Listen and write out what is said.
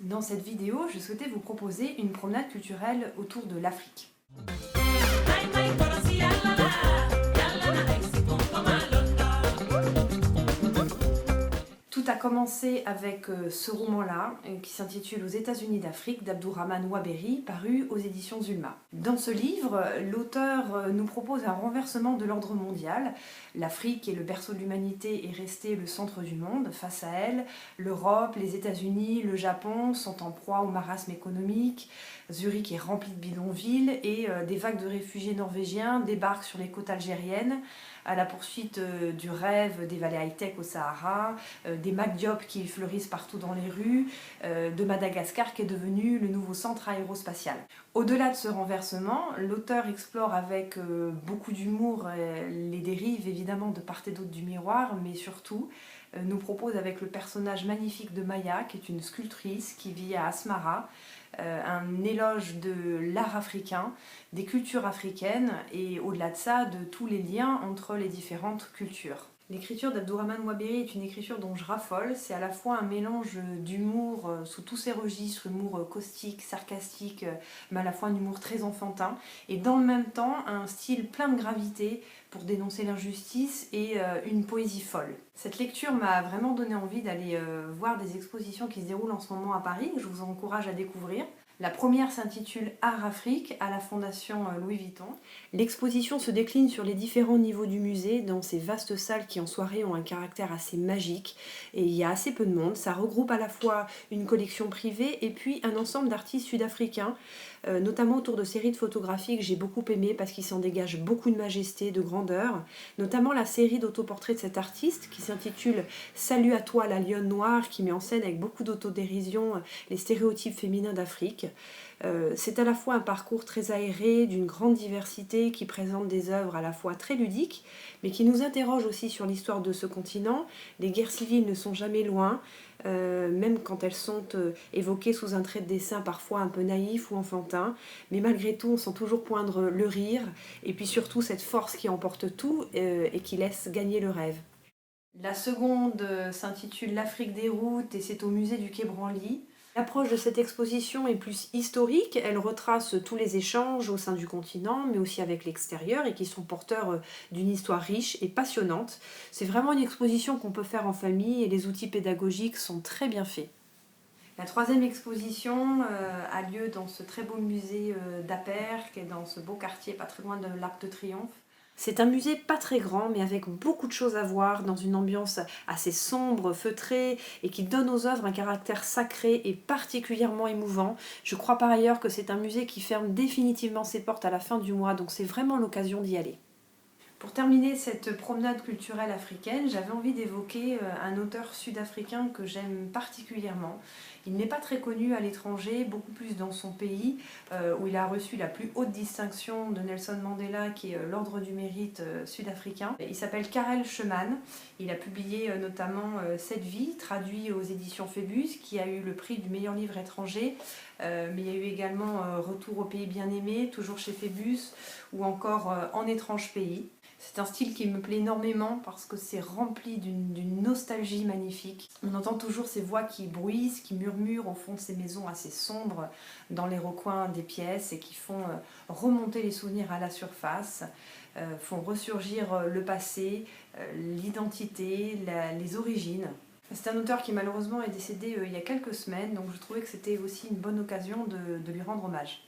Dans cette vidéo, je souhaitais vous proposer une promenade culturelle autour de l'Afrique. Tout a commencé avec ce roman-là, qui s'intitule Aux États-Unis d'Afrique d'Abdourahmane Ouaberi, paru aux éditions Zulma. Dans ce livre, l'auteur nous propose un renversement de l'ordre mondial. L'Afrique est le berceau de l'humanité et resté le centre du monde. Face à elle, l'Europe, les États-Unis, le Japon sont en proie au marasme économique. Zurich est rempli de bidonvilles et des vagues de réfugiés norvégiens débarquent sur les côtes algériennes à la poursuite du rêve des vallées high-tech au Sahara, des McJobs qui fleurissent partout dans les rues, de Madagascar qui est devenu le nouveau centre aérospatial. Au-delà de ce renversement, l'auteur explore avec beaucoup d'humour les dérives évidemment de part et d'autre du miroir, mais surtout nous propose avec le personnage magnifique de Maya, qui est une sculptrice qui vit à Asmara, un éloge de l'art africain, des cultures africaines et au-delà de ça, de tous les liens entre les différentes cultures. L'écriture d'Abdourahmane Ouaberi est une écriture dont je raffole. C'est à la fois un mélange d'humour sous tous ses registres, humour caustique, sarcastique, mais à la fois un humour très enfantin, et dans le même temps un style plein de gravité pour dénoncer l'injustice et une poésie folle. Cette lecture m'a vraiment donné envie d'aller voir des expositions qui se déroulent en ce moment à Paris, que je vous encourage à découvrir. La première s'intitule Art Afrique à la Fondation Louis Vuitton. L'exposition se décline sur les différents niveaux du musée dans ces vastes salles qui en soirée ont un caractère assez magique et il y a assez peu de monde. Ça regroupe à la fois une collection privée et puis un ensemble d'artistes sud-africains, notamment autour de séries de photographies que j'ai beaucoup aimées parce qu'ils s'en dégagent beaucoup de majesté, de grandeur, notamment la série d'autoportraits de cet artiste qui s'intitule Salut à toi la lionne noire, qui met en scène avec beaucoup d'autodérision les stéréotypes féminins d'Afrique. C'est à la fois un parcours très aéré, d'une grande diversité, qui présente des œuvres à la fois très ludiques, mais qui nous interrogent aussi sur l'histoire de ce continent. Les guerres civiles ne sont jamais loin, même quand elles sont évoquées sous un trait de dessin parfois un peu naïf ou enfantin, mais malgré tout on sent toujours poindre le rire, et puis surtout cette force qui emporte tout et qui laisse gagner le rêve. La seconde s'intitule L'Afrique des routes et c'est au musée du Quai Branly. L'approche de cette exposition est plus historique, elle retrace tous les échanges au sein du continent, mais aussi avec l'extérieur, et qui sont porteurs d'une histoire riche et passionnante. C'est vraiment une exposition qu'on peut faire en famille, et les outils pédagogiques sont très bien faits. La troisième exposition a lieu dans ce très beau musée d'Aper, qui est dans ce beau quartier pas très loin de l'Arc de Triomphe. C'est un musée pas très grand, mais avec beaucoup de choses à voir, dans une ambiance assez sombre, feutrée, et qui donne aux œuvres un caractère sacré et particulièrement émouvant. Je crois par ailleurs que c'est un musée qui ferme définitivement ses portes à la fin du mois, donc c'est vraiment l'occasion d'y aller. Pour terminer cette promenade culturelle africaine, j'avais envie d'évoquer un auteur sud-africain que j'aime particulièrement. Il n'est pas très connu à l'étranger, beaucoup plus dans son pays, où il a reçu la plus haute distinction de Nelson Mandela, qui est l'Ordre du Mérite sud-africain. Il s'appelle Karel Schoeman. Il a publié notamment Cette vie, traduit aux éditions Phébus, qui a eu le prix du meilleur livre étranger. Mais il y a eu également Retour au pays bien-aimé, toujours chez Phébus, ou encore En étrange pays. C'est un style qui me plaît énormément parce que c'est rempli d'une nostalgie magnifique. On entend toujours ces voix qui bruissent, qui murmurent au fond de ces maisons assez sombres dans les recoins des pièces et qui font remonter les souvenirs à la surface, font ressurgir le passé, l'identité, les origines. C'est un auteur qui malheureusement est décédé il y a quelques semaines, donc je trouvais que c'était aussi une bonne occasion de lui rendre hommage.